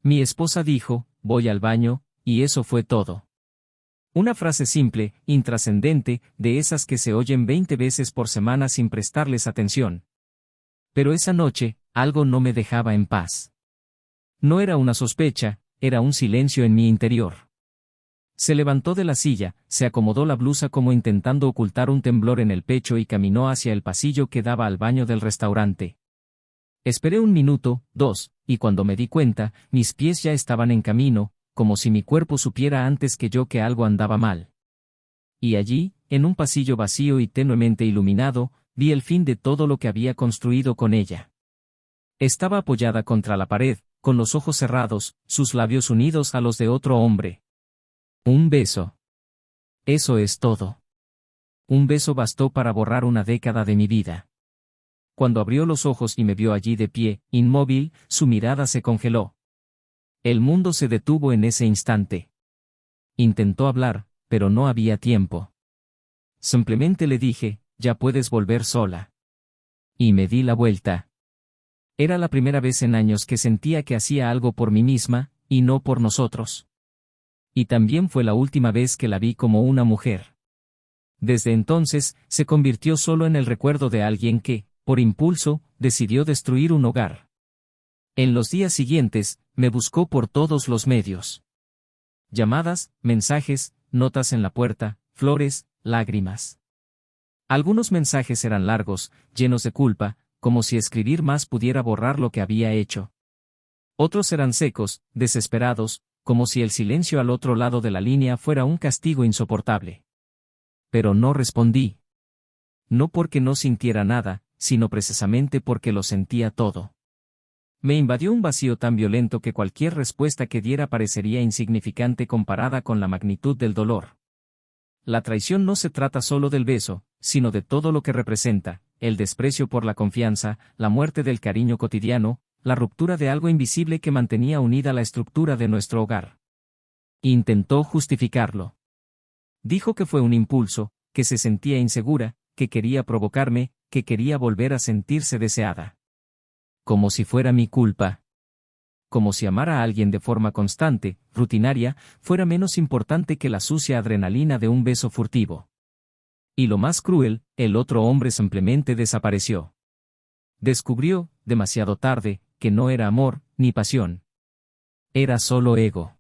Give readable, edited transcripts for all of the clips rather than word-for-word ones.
Mi esposa dijo, voy al baño, y eso fue todo. Una frase simple, intrascendente, de esas que se oyen 20 veces por semana sin prestarles atención. Pero esa noche, algo no me dejaba en paz. No era una sospecha, era un silencio en mi interior. Se levantó de la silla, se acomodó la blusa como intentando ocultar un temblor en el pecho y caminó hacia el pasillo que daba al baño del restaurante. Esperé 1 minuto, 2, y cuando me di cuenta, mis pies ya estaban en camino, como si mi cuerpo supiera antes que yo que algo andaba mal. Y allí, en un pasillo vacío y tenuemente iluminado, vi el fin de todo lo que había construido con ella. Estaba apoyada contra la pared, con los ojos cerrados, sus labios unidos a los de otro hombre. Un beso. Eso es todo. Un beso bastó para borrar una década de mi vida. Cuando abrió los ojos y me vio allí de pie, inmóvil, su mirada se congeló. El mundo se detuvo en ese instante. Intentó hablar, pero no había tiempo. Simplemente le dije, ya puedes volver sola. Y me di la vuelta. Era la primera vez en años que sentía que hacía algo por mí misma, y no por nosotros. Y también fue la última vez que la vi como una mujer. Desde entonces, se convirtió solo en el recuerdo de alguien que, por impulso, decidió destruir un hogar. En los días siguientes, me buscó por todos los medios. Llamadas, mensajes, notas en la puerta, flores, lágrimas. Algunos mensajes eran largos, llenos de culpa, como si escribir más pudiera borrar lo que había hecho. Otros eran secos, desesperados, como si el silencio al otro lado de la línea fuera un castigo insoportable. Pero no respondí. No porque no sintiera nada, sino precisamente porque lo sentía todo. Me invadió un vacío tan violento que cualquier respuesta que diera parecería insignificante comparada con la magnitud del dolor. La traición no se trata solo del beso, sino de todo lo que representa, el desprecio por la confianza, la muerte del cariño cotidiano, la ruptura de algo invisible que mantenía unida la estructura de nuestro hogar. Intentó justificarlo. Dijo que fue un impulso, que se sentía insegura, que quería provocarme, que quería volver a sentirse deseada. Como si fuera mi culpa. Como si amar a alguien de forma constante, rutinaria, fuera menos importante que la sucia adrenalina de un beso furtivo. Y lo más cruel, el otro hombre simplemente desapareció. Descubrió, demasiado tarde, que no era amor, ni pasión. Era solo ego.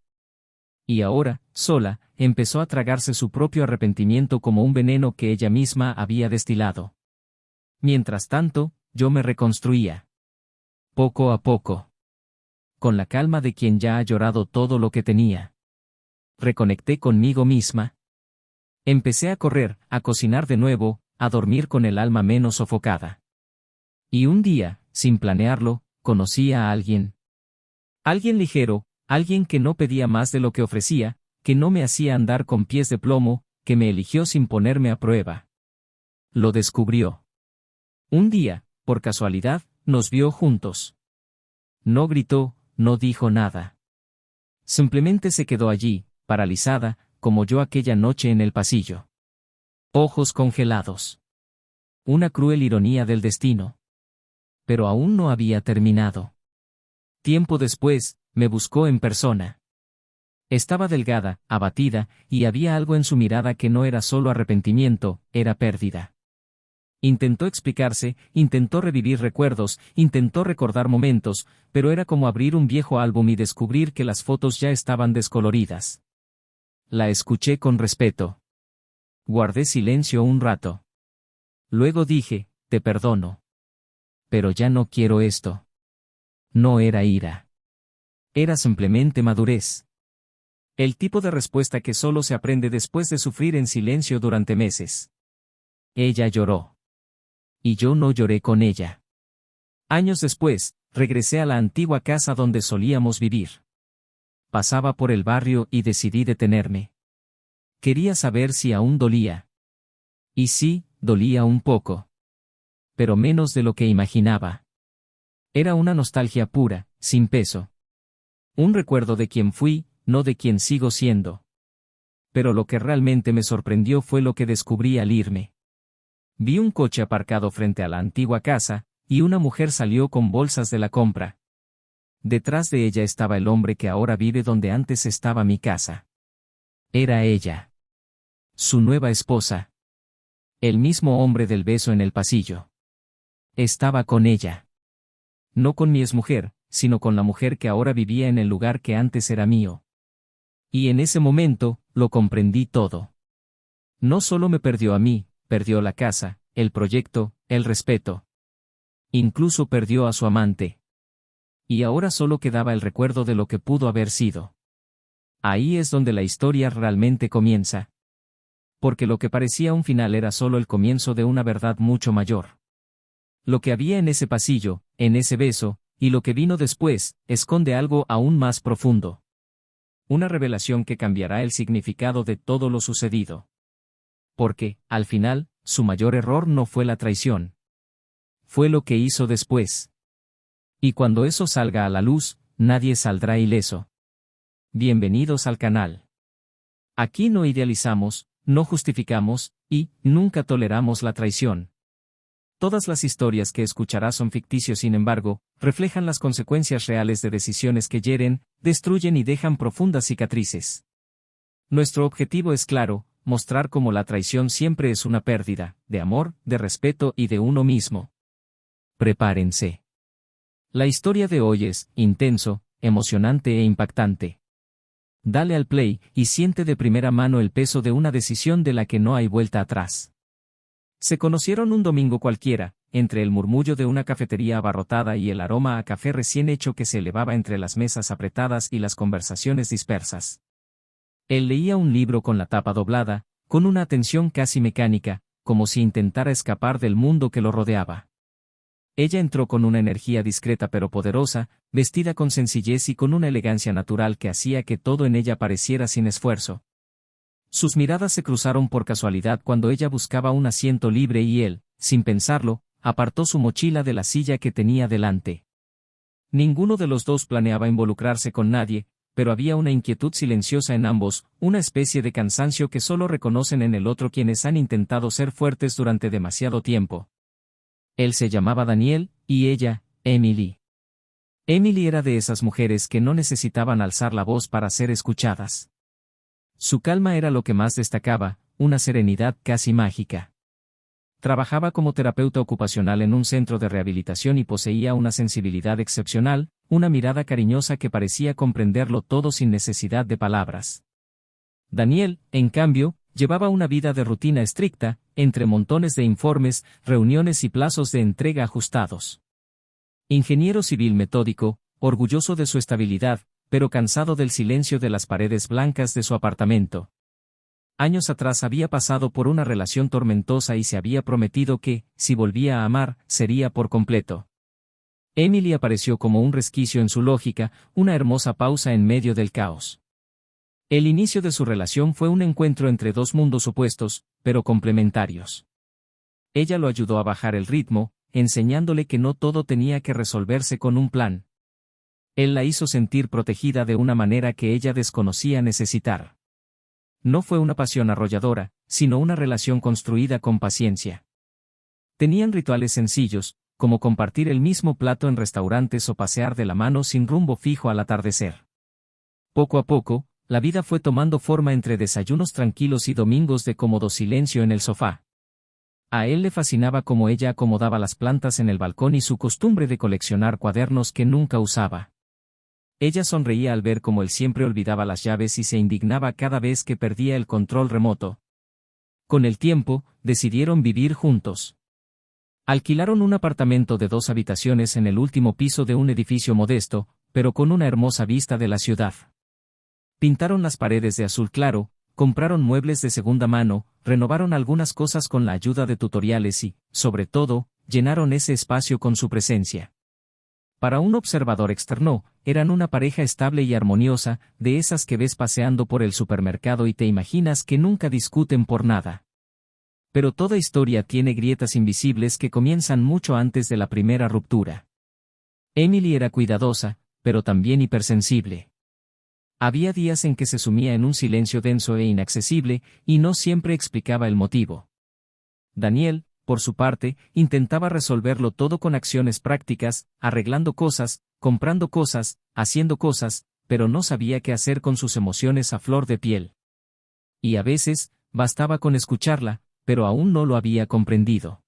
Y ahora, sola, empezó a tragarse su propio arrepentimiento como un veneno que ella misma había destilado. Mientras tanto, yo me reconstruía. Poco a poco. Con la calma de quien ya ha llorado todo lo que tenía. Reconecté conmigo misma. Empecé a correr, a cocinar de nuevo, a dormir con el alma menos sofocada. Y un día, sin planearlo, conocí a alguien. Alguien ligero, alguien que no pedía más de lo que ofrecía, que no me hacía andar con pies de plomo, que me eligió sin ponerme a prueba. Lo descubrió. Un día, por casualidad, nos vio juntos. No gritó, no dijo nada. Simplemente se quedó allí, paralizada, como yo aquella noche en el pasillo. Ojos congelados. Una cruel ironía del destino. Pero aún no había terminado. Tiempo después, me buscó en persona. Estaba delgada, abatida, y había algo en su mirada que no era solo arrepentimiento, era pérdida. Intentó explicarse, intentó revivir recuerdos, intentó recordar momentos, pero era como abrir un viejo álbum y descubrir que las fotos ya estaban descoloridas. La escuché con respeto. Guardé silencio un rato. Luego dije, te perdono. Pero ya no quiero esto. No era ira. Era simplemente madurez. El tipo de respuesta que solo se aprende después de sufrir en silencio durante meses. Ella lloró. Y yo no lloré con ella. Años después, regresé a la antigua casa donde solíamos vivir. Pasaba por el barrio y decidí detenerme. Quería saber si aún dolía. Y sí, dolía un poco. Pero menos de lo que imaginaba. Era una nostalgia pura, sin peso. Un recuerdo de quien fui, no de quien sigo siendo. Pero lo que realmente me sorprendió fue lo que descubrí al irme. Vi un coche aparcado frente a la antigua casa, y una mujer salió con bolsas de la compra. Detrás de ella estaba el hombre que ahora vive donde antes estaba mi casa. Era ella. Su nueva esposa. El mismo hombre del beso en el pasillo. Estaba con ella. No con mi exmujer, sino con la mujer que ahora vivía en el lugar que antes era mío. Y en ese momento, lo comprendí todo. No solo me perdió a mí, perdió la casa, el proyecto, el respeto. Incluso perdió a su amante. Y ahora solo quedaba el recuerdo de lo que pudo haber sido. Ahí es donde la historia realmente comienza. Porque lo que parecía un final era solo el comienzo de una verdad mucho mayor. Lo que había en ese pasillo, en ese beso, y lo que vino después, esconde algo aún más profundo. Una revelación que cambiará el significado de todo lo sucedido. Porque, al final, su mayor error no fue la traición. Fue lo que hizo después. Y cuando eso salga a la luz, nadie saldrá ileso. Bienvenidos al canal. Aquí no idealizamos, no justificamos, y nunca toleramos la traición. Todas las historias que escucharás son ficticios, sin embargo, reflejan las consecuencias reales de decisiones que hieren, destruyen y dejan profundas cicatrices. Nuestro objetivo es claro, mostrar cómo la traición siempre es una pérdida, de amor, de respeto y de uno mismo. Prepárense. La historia de hoy es intenso, emocionante e impactante. Dale al play y siente de primera mano el peso de una decisión de la que no hay vuelta atrás. Se conocieron un domingo cualquiera, entre el murmullo de una cafetería abarrotada y el aroma a café recién hecho que se elevaba entre las mesas apretadas y las conversaciones dispersas. Él leía un libro con la tapa doblada, con una atención casi mecánica, como si intentara escapar del mundo que lo rodeaba. Ella entró con una energía discreta pero poderosa, vestida con sencillez y con una elegancia natural que hacía que todo en ella pareciera sin esfuerzo. Sus miradas se cruzaron por casualidad cuando ella buscaba un asiento libre y él, sin pensarlo, apartó su mochila de la silla que tenía delante. Ninguno de los dos planeaba involucrarse con nadie, pero había una inquietud silenciosa en ambos, una especie de cansancio que solo reconocen en el otro quienes han intentado ser fuertes durante demasiado tiempo. Él se llamaba Daniel, y ella, Emily. Emily era de esas mujeres que no necesitaban alzar la voz para ser escuchadas. Su calma era lo que más destacaba, una serenidad casi mágica. Trabajaba como terapeuta ocupacional en un centro de rehabilitación y poseía una sensibilidad excepcional, una mirada cariñosa que parecía comprenderlo todo sin necesidad de palabras. Daniel, en cambio, llevaba una vida de rutina estricta, entre montones de informes, reuniones y plazos de entrega ajustados. Ingeniero civil metódico, orgulloso de su estabilidad, pero cansado del silencio de las paredes blancas de su apartamento. Años atrás había pasado por una relación tormentosa y se había prometido que, si volvía a amar, sería por completo. Emily apareció como un resquicio en su lógica, una hermosa pausa en medio del caos. El inicio de su relación fue un encuentro entre dos mundos opuestos, pero complementarios. Ella lo ayudó a bajar el ritmo, enseñándole que no todo tenía que resolverse con un plan. Él la hizo sentir protegida de una manera que ella desconocía necesitar. No fue una pasión arrolladora, sino una relación construida con paciencia. Tenían rituales sencillos, como compartir el mismo plato en restaurantes o pasear de la mano sin rumbo fijo al atardecer. Poco a poco, la vida fue tomando forma entre desayunos tranquilos y domingos de cómodo silencio en el sofá. A él le fascinaba cómo ella acomodaba las plantas en el balcón y su costumbre de coleccionar cuadernos que nunca usaba. Ella sonreía al ver cómo él siempre olvidaba las llaves y se indignaba cada vez que perdía el control remoto. Con el tiempo, decidieron vivir juntos. Alquilaron un apartamento de 2 habitaciones en el último piso de un edificio modesto, pero con una hermosa vista de la ciudad. Pintaron las paredes de azul claro, compraron muebles de segunda mano, renovaron algunas cosas con la ayuda de tutoriales y, sobre todo, llenaron ese espacio con su presencia. Para un observador externo, eran una pareja estable y armoniosa, de esas que ves paseando por el supermercado y te imaginas que nunca discuten por nada. Pero toda historia tiene grietas invisibles que comienzan mucho antes de la primera ruptura. Emily era cuidadosa, pero también hipersensible. Había días en que se sumía en un silencio denso e inaccesible, y no siempre explicaba el motivo. Daniel, por su parte, intentaba resolverlo todo con acciones prácticas, arreglando cosas, comprando cosas, haciendo cosas, pero no sabía qué hacer con sus emociones a flor de piel. Y a veces, bastaba con escucharla, pero aún no lo había comprendido.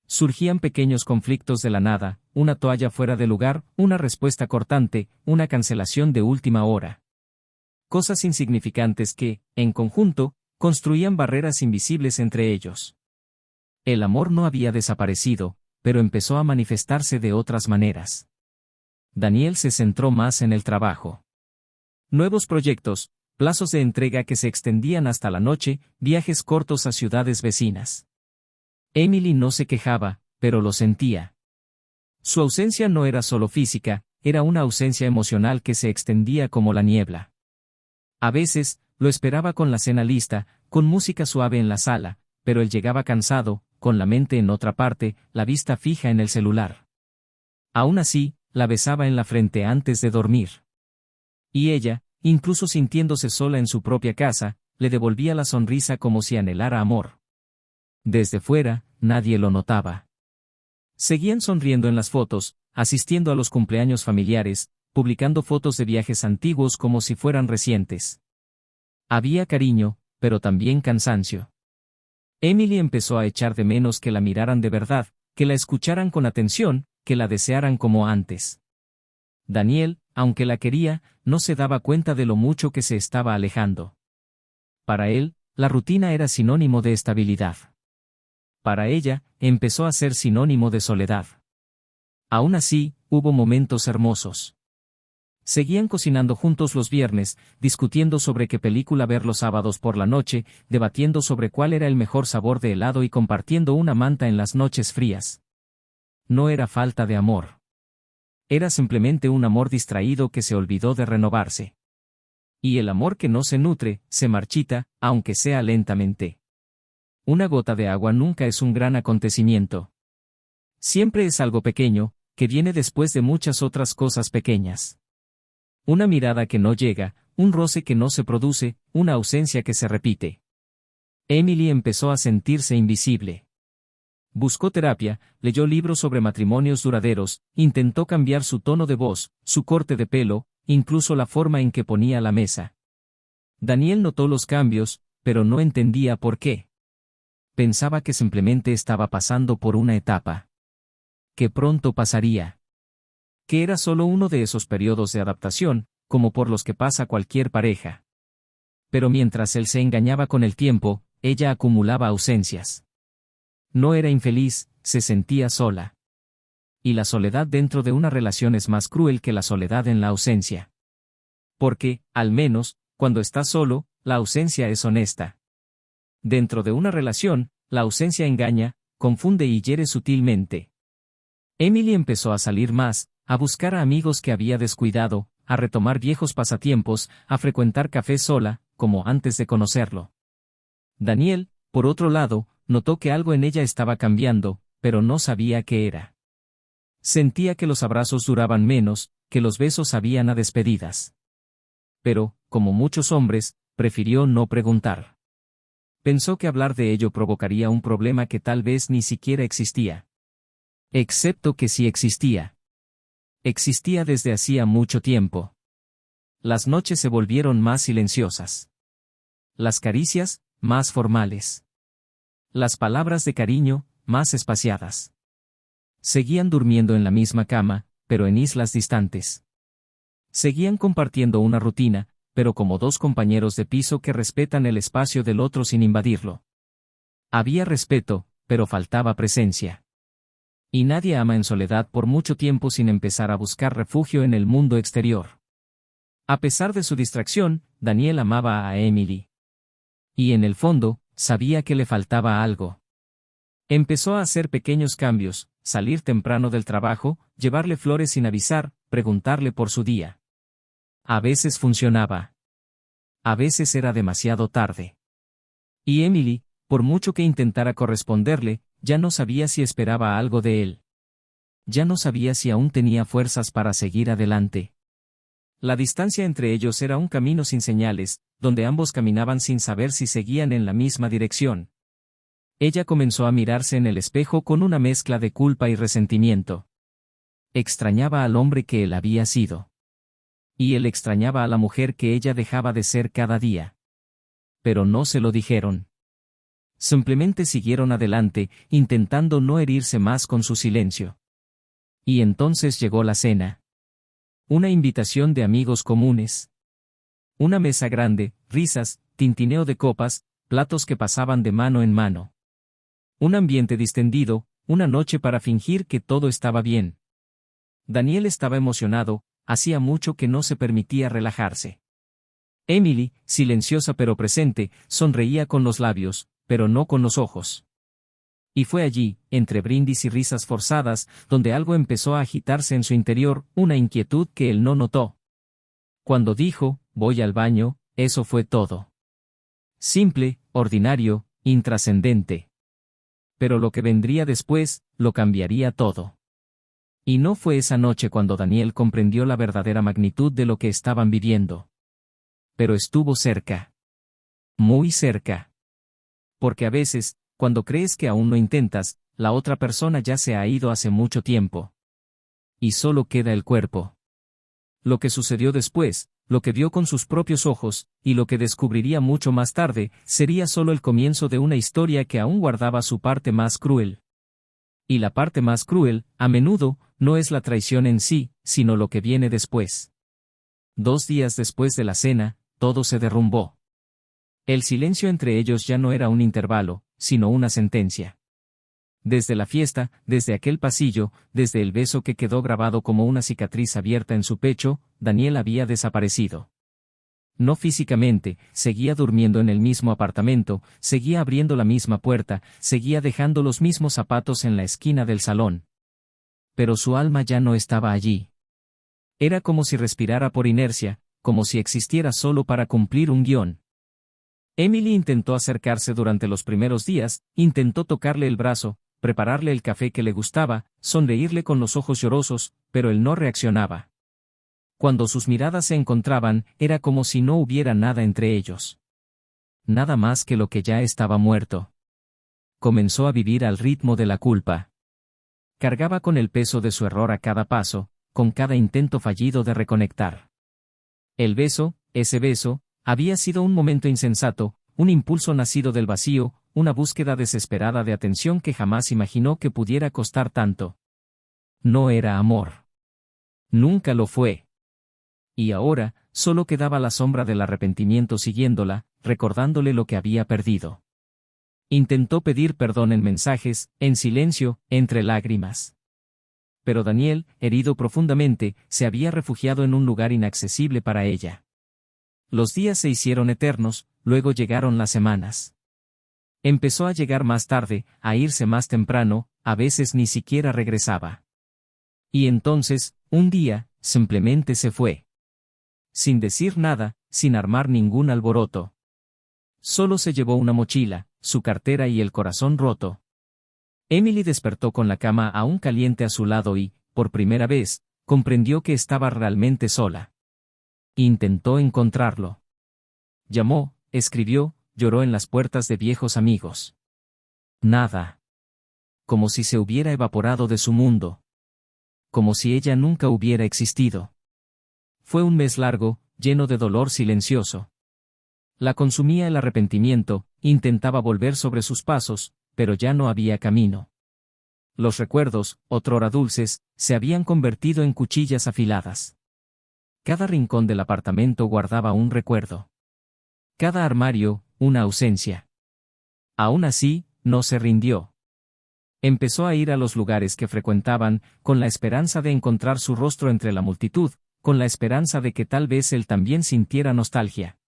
Surgían pequeños conflictos de la nada, una toalla fuera de lugar, una respuesta cortante, una cancelación de última hora. Cosas insignificantes que, en conjunto, construían barreras invisibles entre ellos. El amor no había desaparecido, pero empezó a manifestarse de otras maneras. Daniel se centró más en el trabajo. Nuevos proyectos, plazos de entrega que se extendían hasta la noche, viajes cortos a ciudades vecinas. Emily no se quejaba, pero lo sentía. Su ausencia no era solo física, era una ausencia emocional que se extendía como la niebla. A veces, lo esperaba con la cena lista, con música suave en la sala, pero él llegaba cansado, con la mente en otra parte, la vista fija en el celular. Aún así, la besaba en la frente antes de dormir. Y ella, incluso sintiéndose sola en su propia casa, le devolvía la sonrisa como si anhelara amor. Desde fuera, nadie lo notaba. Seguían sonriendo en las fotos, asistiendo a los cumpleaños familiares, publicando fotos de viajes antiguos como si fueran recientes. Había cariño, pero también cansancio. Emily empezó a echar de menos que la miraran de verdad, que la escucharan con atención, que la desearan como antes. Daniel, aunque la quería, no se daba cuenta de lo mucho que se estaba alejando. Para él, la rutina era sinónimo de estabilidad. Para ella, empezó a ser sinónimo de soledad. Aún así, hubo momentos hermosos. Seguían cocinando juntos los viernes, discutiendo sobre qué película ver los sábados por la noche, debatiendo sobre cuál era el mejor sabor de helado y compartiendo una manta en las noches frías. No era falta de amor. Era simplemente un amor distraído que se olvidó de renovarse. Y el amor que no se nutre, se marchita, aunque sea lentamente. Una gota de agua nunca es un gran acontecimiento. Siempre es algo pequeño, que viene después de muchas otras cosas pequeñas. Una mirada que no llega, un roce que no se produce, una ausencia que se repite. Emily empezó a sentirse invisible. Buscó terapia, leyó libros sobre matrimonios duraderos, intentó cambiar su tono de voz, su corte de pelo, incluso la forma en que ponía la mesa. Daniel notó los cambios, pero no entendía por qué. Pensaba que simplemente estaba pasando por una etapa. Que pronto pasaría. Que era solo uno de esos periodos de adaptación, como por los que pasa cualquier pareja. Pero mientras él se engañaba con el tiempo, ella acumulaba ausencias. No era infeliz, se sentía sola. Y la soledad dentro de una relación es más cruel que la soledad en la ausencia. Porque, al menos, cuando estás solo, la ausencia es honesta. Dentro de una relación, la ausencia engaña, confunde y hiere sutilmente. Emily empezó a salir más, a buscar a amigos que había descuidado, a retomar viejos pasatiempos, a frecuentar cafés sola, como antes de conocerlo. Daniel, por otro lado, notó que algo en ella estaba cambiando, pero no sabía qué era. Sentía que los abrazos duraban menos, que los besos sabían a despedidas. Pero, como muchos hombres, prefirió no preguntar. Pensó que hablar de ello provocaría un problema que tal vez ni siquiera existía. Excepto que sí existía. Existía desde hacía mucho tiempo. Las noches se volvieron más silenciosas. Las caricias, más formales. Las palabras de cariño, más espaciadas. Seguían durmiendo en la misma cama, pero en islas distantes. Seguían compartiendo una rutina, pero como dos compañeros de piso que respetan el espacio del otro sin invadirlo. Había respeto, pero faltaba presencia. Y nadie ama en soledad por mucho tiempo sin empezar a buscar refugio en el mundo exterior. A pesar de su distracción, Daniel amaba a Emily. Y en el fondo, sabía que le faltaba algo. Empezó a hacer pequeños cambios, salir temprano del trabajo, llevarle flores sin avisar, preguntarle por su día. A veces funcionaba. A veces era demasiado tarde. Y Emily, por mucho que intentara corresponderle, ya no sabía si esperaba algo de él. Ya no sabía si aún tenía fuerzas para seguir adelante. La distancia entre ellos era un camino sin señales, donde ambos caminaban sin saber si seguían en la misma dirección. Ella comenzó a mirarse en el espejo con una mezcla de culpa y resentimiento. Extrañaba al hombre que él había sido. Y él extrañaba a la mujer que ella dejaba de ser cada día. Pero no se lo dijeron. Simplemente siguieron adelante, intentando no herirse más con su silencio. Y entonces llegó la cena. Una invitación de amigos comunes. Una mesa grande, risas, tintineo de copas, platos que pasaban de mano en mano. Un ambiente distendido, una noche para fingir que todo estaba bien. Daniel estaba emocionado, hacía mucho que no se permitía relajarse. Emily, silenciosa pero presente, sonreía con los labios, pero no con los ojos. Y fue allí, entre brindis y risas forzadas, donde algo empezó a agitarse en su interior, una inquietud que él no notó. Cuando dijo, voy al baño, eso fue todo. Simple, ordinario, intrascendente. Pero lo que vendría después, lo cambiaría todo. Y no fue esa noche cuando Daniel comprendió la verdadera magnitud de lo que estaban viviendo. Pero estuvo cerca. Muy cerca. Porque a veces, cuando crees que aún no intentas, la otra persona ya se ha ido hace mucho tiempo. Y solo queda el cuerpo. Lo que sucedió después, lo que vio con sus propios ojos, y lo que descubriría mucho más tarde, sería solo el comienzo de una historia que aún guardaba su parte más cruel. Y la parte más cruel, a menudo, no es la traición en sí, sino lo que viene después. 2 días después de la cena, todo se derrumbó. El silencio entre ellos ya no era un intervalo, sino una sentencia. Desde la fiesta, desde aquel pasillo, desde el beso que quedó grabado como una cicatriz abierta en su pecho, Daniel había desaparecido. No físicamente, seguía durmiendo en el mismo apartamento, seguía abriendo la misma puerta, seguía dejando los mismos zapatos en la esquina del salón. Pero su alma ya no estaba allí. Era como si respirara por inercia, como si existiera solo para cumplir un guión. Emily intentó acercarse durante los primeros días, intentó tocarle el brazo, prepararle el café que le gustaba, sonreírle con los ojos llorosos, pero él no reaccionaba. Cuando sus miradas se encontraban, era como si no hubiera nada entre ellos. Nada más que lo que ya estaba muerto. Comenzó a vivir al ritmo de la culpa. Cargaba con el peso de su error a cada paso, con cada intento fallido de reconectar. El beso, ese beso, había sido un momento insensato, un impulso nacido del vacío, una búsqueda desesperada de atención que jamás imaginó que pudiera costar tanto. No era amor. Nunca lo fue. Y ahora, solo quedaba la sombra del arrepentimiento siguiéndola, recordándole lo que había perdido. Intentó pedir perdón en mensajes, en silencio, entre lágrimas. Pero Daniel, herido profundamente, se había refugiado en un lugar inaccesible para ella. Los días se hicieron eternos, luego llegaron las semanas. Empezó a llegar más tarde, a irse más temprano, a veces ni siquiera regresaba. Y entonces, un día, simplemente se fue. Sin decir nada, sin armar ningún alboroto. Solo se llevó una mochila, su cartera y el corazón roto. Emily despertó con la cama aún caliente a su lado y, por primera vez, comprendió que estaba realmente sola. Intentó encontrarlo. Llamó, escribió, lloró en las puertas de viejos amigos. Nada. Como si se hubiera evaporado de su mundo. Como si ella nunca hubiera existido. Fue un mes largo, lleno de dolor silencioso. La consumía el arrepentimiento, intentaba volver sobre sus pasos, pero ya no había camino. Los recuerdos, otrora dulces, se habían convertido en cuchillas afiladas. Cada rincón del apartamento guardaba un recuerdo. Cada armario, una ausencia. Aún así, no se rindió. Empezó a ir a los lugares que frecuentaban, con la esperanza de encontrar su rostro entre la multitud, con la esperanza de que tal vez él también sintiera nostalgia.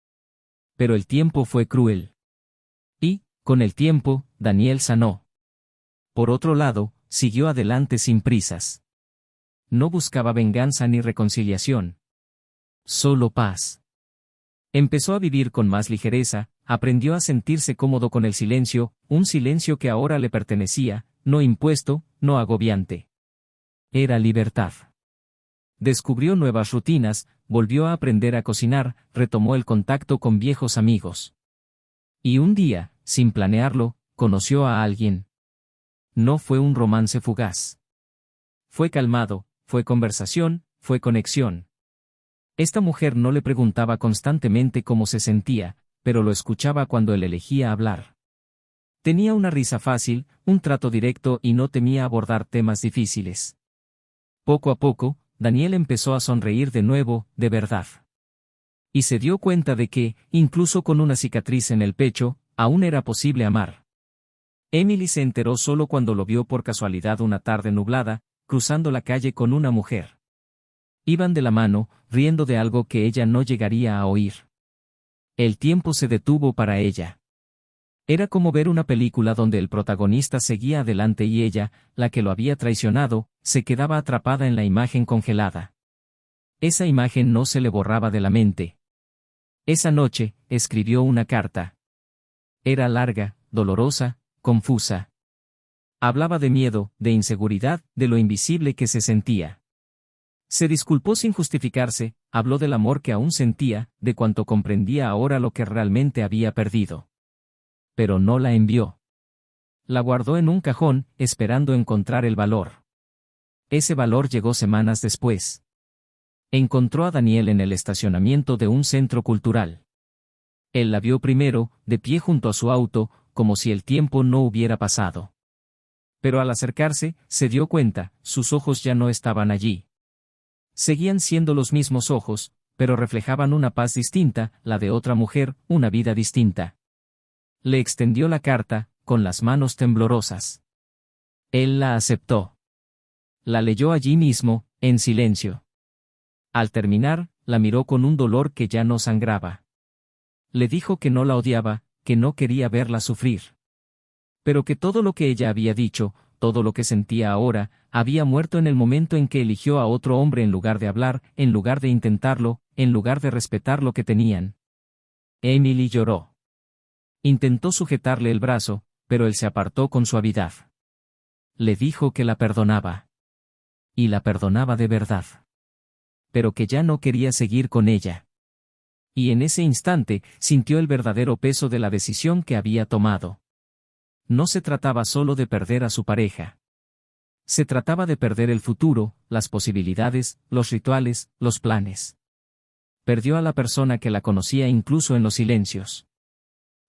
Pero el tiempo fue cruel. Y, con el tiempo, Daniel sanó. Por otro lado, siguió adelante sin prisas. No buscaba venganza ni reconciliación. Solo paz. Empezó a vivir con más ligereza, aprendió a sentirse cómodo con el silencio, un silencio que ahora le pertenecía, no impuesto, no agobiante. Era libertad. Descubrió nuevas rutinas, volvió a aprender a cocinar, retomó el contacto con viejos amigos. Y un día, sin planearlo, conoció a alguien. No fue un romance fugaz. Fue calmado, fue conversación, fue conexión. Esta mujer no le preguntaba constantemente cómo se sentía, pero lo escuchaba cuando él elegía hablar. Tenía una risa fácil, un trato directo y no temía abordar temas difíciles. Poco a poco, Daniel empezó a sonreír de nuevo, de verdad. Y se dio cuenta de que, incluso con una cicatriz en el pecho, aún era posible amar. Emily se enteró solo cuando lo vio por casualidad una tarde nublada, cruzando la calle con una mujer. Iban de la mano, riendo de algo que ella no llegaría a oír. El tiempo se detuvo para ella. Era como ver una película donde el protagonista seguía adelante y ella, la que lo había traicionado, se quedaba atrapada en la imagen congelada. Esa imagen no se le borraba de la mente. Esa noche, escribió una carta. Era larga, dolorosa, confusa. Hablaba de miedo, de inseguridad, de lo invisible que se sentía. Se disculpó sin justificarse, habló del amor que aún sentía, de cuanto comprendía ahora lo que realmente había perdido. Pero no la envió. La guardó en un cajón, esperando encontrar el valor. Ese valor llegó semanas después. Encontró a Daniel en el estacionamiento de un centro cultural. Él la vio primero, de pie junto a su auto, como si el tiempo no hubiera pasado. Pero al acercarse, se dio cuenta, sus ojos ya no estaban allí. Seguían siendo los mismos ojos, pero reflejaban una paz distinta, la de otra mujer, una vida distinta. Le extendió la carta, con las manos temblorosas. Él la aceptó. La leyó allí mismo, en silencio. Al terminar, la miró con un dolor que ya no sangraba. Le dijo que no la odiaba, que no quería verla sufrir. Pero que todo lo que ella había dicho, todo lo que sentía ahora, había muerto en el momento en que eligió a otro hombre en lugar de hablar, en lugar de intentarlo, en lugar de respetar lo que tenían. Emily lloró. Intentó sujetarle el brazo, pero él se apartó con suavidad. Le dijo que la perdonaba. Y la perdonaba de verdad. Pero que ya no quería seguir con ella. Y en ese instante, sintió el verdadero peso de la decisión que había tomado. No se trataba solo de perder a su pareja. Se trataba de perder el futuro, las posibilidades, los rituales, los planes. Perdió a la persona que la conocía incluso en los silencios.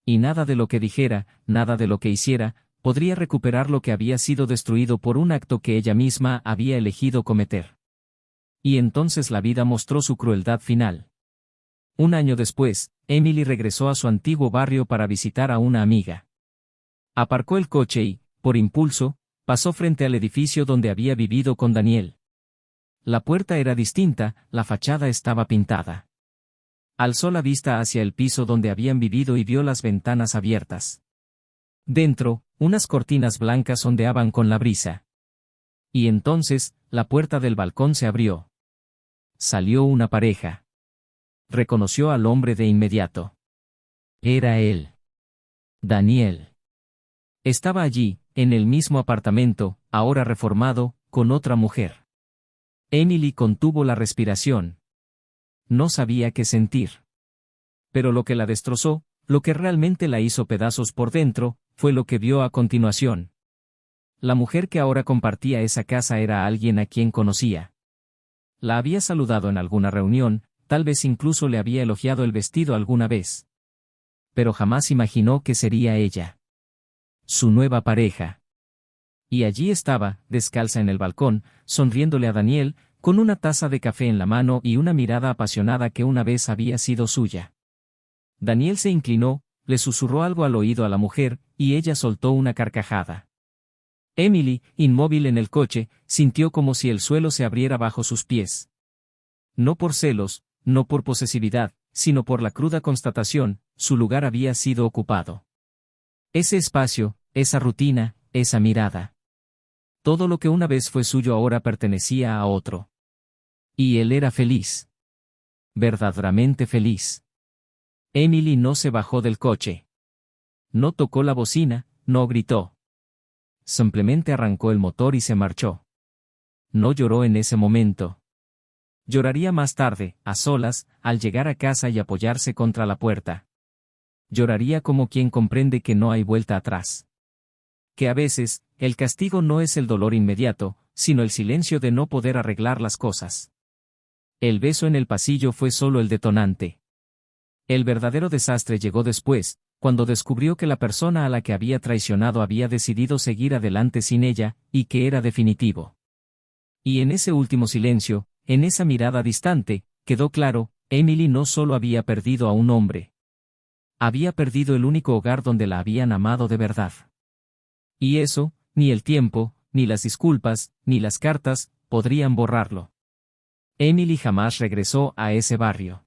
Y nada de lo que dijera, nada de lo que hiciera, podría recuperar lo que había sido destruido por un acto que ella misma había elegido cometer. Y entonces la vida mostró su crueldad final. Un año después, Emily regresó a su antiguo barrio para visitar a una amiga. Aparcó el coche y, por impulso, pasó frente al edificio donde había vivido con Daniel. La puerta era distinta, la fachada estaba pintada. Alzó la vista hacia el piso donde habían vivido y vio las ventanas abiertas. Dentro, unas cortinas blancas ondeaban con la brisa. Y entonces, la puerta del balcón se abrió. Salió una pareja. Reconoció al hombre de inmediato. Era él. Daniel. Estaba allí, en el mismo apartamento, ahora reformado, con otra mujer. Emily contuvo la respiración. No sabía qué sentir. Pero lo que la destrozó, lo que realmente la hizo pedazos por dentro, fue lo que vio a continuación. La mujer que ahora compartía esa casa era alguien a quien conocía. La había saludado en alguna reunión, tal vez incluso le había elogiado el vestido alguna vez. Pero jamás imaginó que sería ella. Su nueva pareja. Y allí estaba, descalza en el balcón, sonriéndole a Daniel, con una taza de café en la mano y una mirada apasionada que una vez había sido suya. Daniel se inclinó, le susurró algo al oído a la mujer, y ella soltó una carcajada. Emily, inmóvil en el coche, sintió como si el suelo se abriera bajo sus pies. No por celos, no por posesividad, sino por la cruda constatación, su lugar había sido ocupado. Ese espacio, esa rutina, esa mirada. Todo lo que una vez fue suyo ahora pertenecía a otro. Y él era feliz. Verdaderamente feliz. Emily no se bajó del coche. No tocó la bocina, no gritó. Simplemente arrancó el motor y se marchó. No lloró en ese momento. Lloraría más tarde, a solas, al llegar a casa y apoyarse contra la puerta. Lloraría como quien comprende que no hay vuelta atrás. Que a veces, el castigo no es el dolor inmediato, sino el silencio de no poder arreglar las cosas. El beso en el pasillo fue solo el detonante. El verdadero desastre llegó después, cuando descubrió que la persona a la que había traicionado había decidido seguir adelante sin ella, y que era definitivo. Y en ese último silencio, en esa mirada distante, quedó claro, Emily no solo había perdido a un hombre. Había perdido el único hogar donde la habían amado de verdad. Y eso, ni el tiempo, ni las disculpas, ni las cartas, podrían borrarlo. Emily jamás regresó a ese barrio.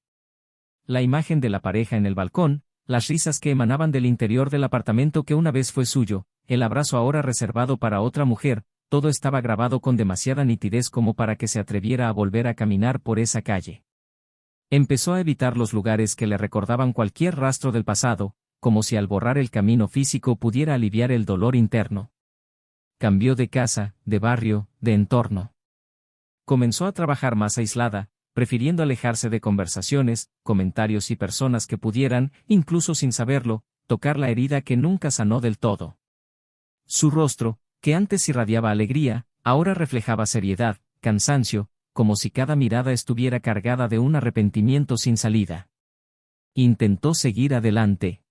La imagen de la pareja en el balcón, las risas que emanaban del interior del apartamento que una vez fue suyo, el abrazo ahora reservado para otra mujer, todo estaba grabado con demasiada nitidez como para que se atreviera a volver a caminar por esa calle. Empezó a evitar los lugares que le recordaban cualquier rastro del pasado, como si al borrar el camino físico pudiera aliviar el dolor interno. Cambió de casa, de barrio, de entorno. Comenzó a trabajar más aislada, prefiriendo alejarse de conversaciones, comentarios y personas que pudieran, incluso sin saberlo, tocar la herida que nunca sanó del todo. Su rostro, que antes irradiaba alegría, ahora reflejaba seriedad, cansancio, como si cada mirada estuviera cargada de un arrepentimiento sin salida. Intentó seguir adelante.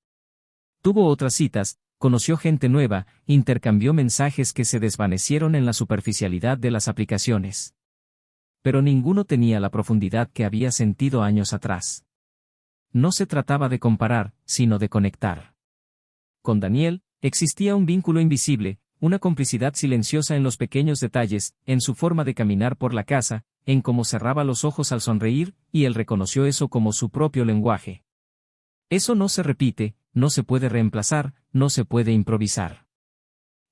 Tuvo otras citas, conoció gente nueva, intercambió mensajes que se desvanecieron en la superficialidad de las aplicaciones. Pero ninguno tenía la profundidad que había sentido años atrás. No se trataba de comparar, sino de conectar. Con Daniel, existía un vínculo invisible, una complicidad silenciosa en los pequeños detalles, en su forma de caminar por la casa, en cómo cerraba los ojos al sonreír, y él reconoció eso como su propio lenguaje. Eso no se repite, no se puede reemplazar, no se puede improvisar.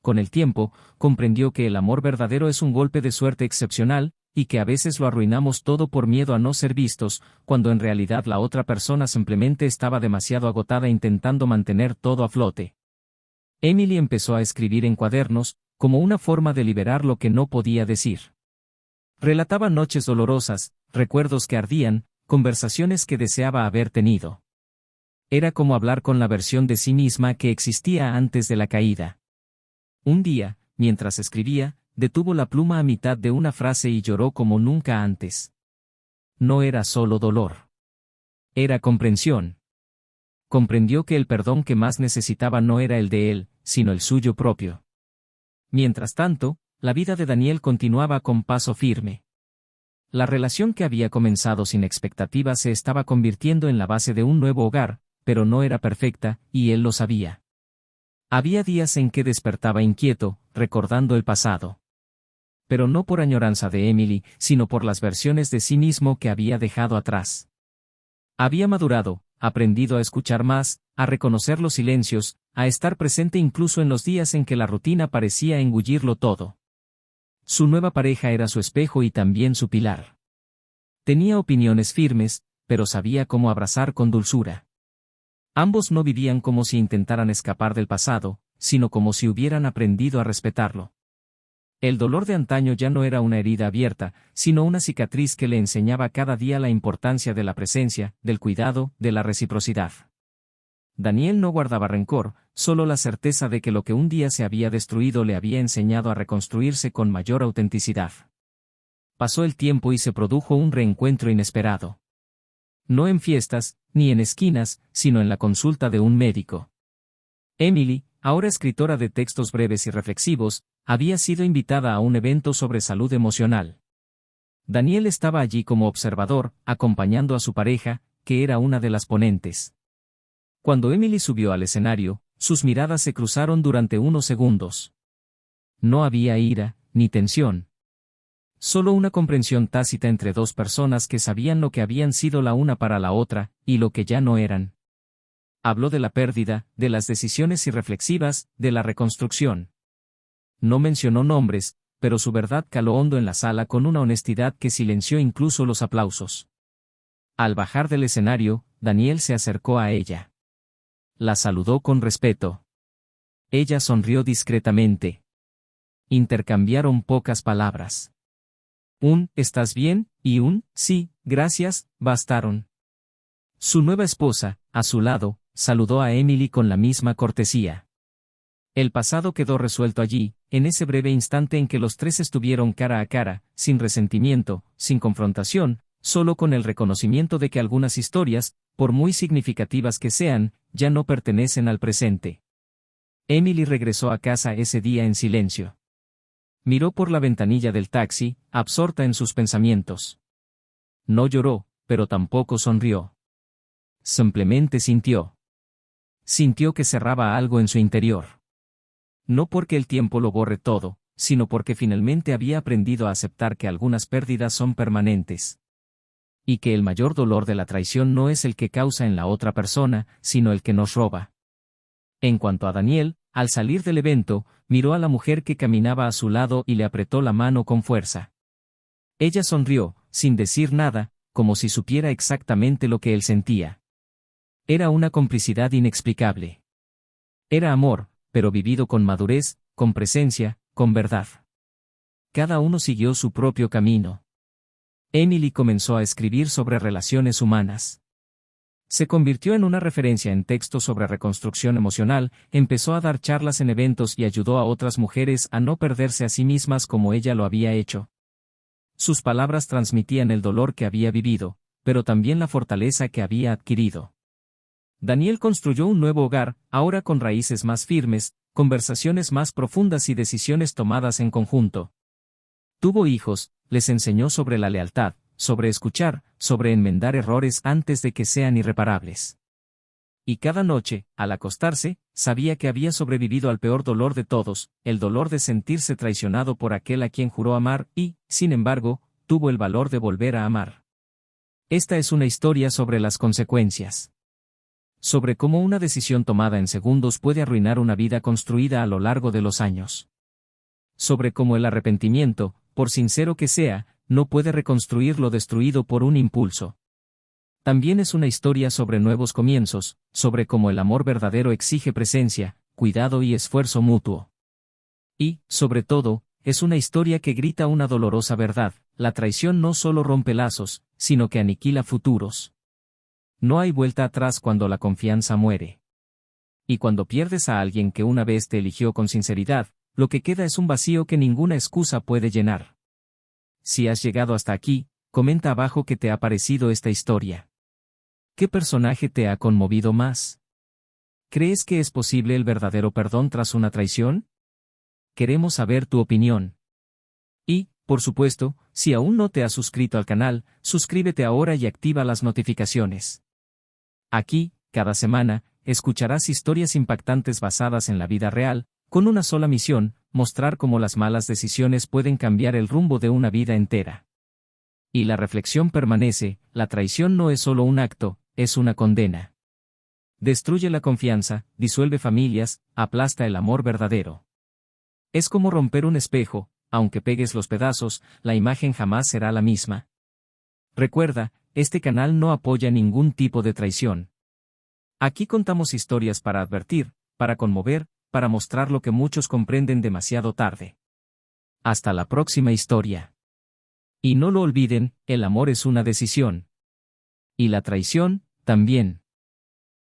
Con el tiempo, comprendió que el amor verdadero es un golpe de suerte excepcional, y que a veces lo arruinamos todo por miedo a no ser vistos, cuando en realidad la otra persona simplemente estaba demasiado agotada intentando mantener todo a flote. Emily empezó a escribir en cuadernos, como una forma de liberar lo que no podía decir. Relataba noches dolorosas, recuerdos que ardían, conversaciones que deseaba haber tenido. Era como hablar con la versión de sí misma que existía antes de la caída. Un día, mientras escribía, detuvo la pluma a mitad de una frase y lloró como nunca antes. No era solo dolor. Era comprensión. Comprendió que el perdón que más necesitaba no era el de él, sino el suyo propio. Mientras tanto, la vida de Daniel continuaba con paso firme. La relación que había comenzado sin expectativas se estaba convirtiendo en la base de un nuevo hogar, pero no era perfecta, y él lo sabía. Había días en que despertaba inquieto, recordando el pasado. Pero no por añoranza de Emily, sino por las versiones de sí mismo que había dejado atrás. Había madurado, aprendido a escuchar más, a reconocer los silencios, a estar presente incluso en los días en que la rutina parecía engullirlo todo. Su nueva pareja era su espejo y también su pilar. Tenía opiniones firmes, pero sabía cómo abrazar con dulzura. Ambos no vivían como si intentaran escapar del pasado, sino como si hubieran aprendido a respetarlo. El dolor de antaño ya no era una herida abierta, sino una cicatriz que le enseñaba cada día la importancia de la presencia, del cuidado, de la reciprocidad. Daniel no guardaba rencor, solo la certeza de que lo que un día se había destruido le había enseñado a reconstruirse con mayor autenticidad. Pasó el tiempo y se produjo un reencuentro inesperado. No en fiestas, ni en esquinas, sino en la consulta de un médico. Emily, ahora escritora de textos breves y reflexivos, había sido invitada a un evento sobre salud emocional. Daniel estaba allí como observador, acompañando a su pareja, que era una de las ponentes. Cuando Emily subió al escenario, sus miradas se cruzaron durante unos segundos. No había ira, ni tensión. Solo una comprensión tácita entre dos personas que sabían lo que habían sido la una para la otra, y lo que ya no eran. Habló de la pérdida, de las decisiones irreflexivas, de la reconstrucción. No mencionó nombres, pero su verdad caló hondo en la sala con una honestidad que silenció incluso los aplausos. Al bajar del escenario, Daniel se acercó a ella. La saludó con respeto. Ella sonrió discretamente. Intercambiaron pocas palabras. Un «¿estás bien?» y un «sí, gracias», bastaron. Su nueva esposa, a su lado, saludó a Emily con la misma cortesía. El pasado quedó resuelto allí, en ese breve instante en que los tres estuvieron cara a cara, sin resentimiento, sin confrontación, solo con el reconocimiento de que algunas historias, por muy significativas que sean, ya no pertenecen al presente. Emily regresó a casa ese día en silencio. Miró por la ventanilla del taxi, absorta en sus pensamientos. No lloró, pero tampoco sonrió. Simplemente sintió. Sintió que cerraba algo en su interior. No porque el tiempo lo borre todo, sino porque finalmente había aprendido a aceptar que algunas pérdidas son permanentes. Y que el mayor dolor de la traición no es el que causa en la otra persona, sino el que nos roba. En cuanto a Daniel, al salir del evento, miró a la mujer que caminaba a su lado y le apretó la mano con fuerza. Ella sonrió, sin decir nada, como si supiera exactamente lo que él sentía. Era una complicidad inexplicable. Era amor, pero vivido con madurez, con presencia, con verdad. Cada uno siguió su propio camino. Emily comenzó a escribir sobre relaciones humanas. Se convirtió en una referencia en textos sobre reconstrucción emocional, empezó a dar charlas en eventos y ayudó a otras mujeres a no perderse a sí mismas como ella lo había hecho. Sus palabras transmitían el dolor que había vivido, pero también la fortaleza que había adquirido. Daniel construyó un nuevo hogar, ahora con raíces más firmes, conversaciones más profundas y decisiones tomadas en conjunto. Tuvo hijos, les enseñó sobre la lealtad, sobre escuchar, sobre enmendar errores antes de que sean irreparables. Y cada noche, al acostarse, sabía que había sobrevivido al peor dolor de todos, el dolor de sentirse traicionado por aquel a quien juró amar y, sin embargo, tuvo el valor de volver a amar. Esta es una historia sobre las consecuencias. Sobre cómo una decisión tomada en segundos puede arruinar una vida construida a lo largo de los años. Sobre cómo el arrepentimiento, por sincero que sea, no puede reconstruir lo destruido por un impulso. También es una historia sobre nuevos comienzos, sobre cómo el amor verdadero exige presencia, cuidado y esfuerzo mutuo. Y, sobre todo, es una historia que grita una dolorosa verdad: la traición no solo rompe lazos, sino que aniquila futuros. No hay vuelta atrás cuando la confianza muere. Y cuando pierdes a alguien que una vez te eligió con sinceridad, lo que queda es un vacío que ninguna excusa puede llenar. Si has llegado hasta aquí, comenta abajo qué te ha parecido esta historia. ¿Qué personaje te ha conmovido más? ¿Crees que es posible el verdadero perdón tras una traición? Queremos saber tu opinión. Y, por supuesto, si aún no te has suscrito al canal, suscríbete ahora y activa las notificaciones. Aquí, cada semana, escucharás historias impactantes basadas en la vida real, con una sola misión: mostrar cómo las malas decisiones pueden cambiar el rumbo de una vida entera. Y la reflexión permanece: la traición no es solo un acto, es una condena. Destruye la confianza, disuelve familias, aplasta el amor verdadero. Es como romper un espejo: aunque pegues los pedazos, la imagen jamás será la misma. Recuerda, este canal no apoya ningún tipo de traición. Aquí contamos historias para advertir, para conmover, para mostrar lo que muchos comprenden demasiado tarde. Hasta la próxima historia. Y no lo olviden, el amor es una decisión. Y la traición, también.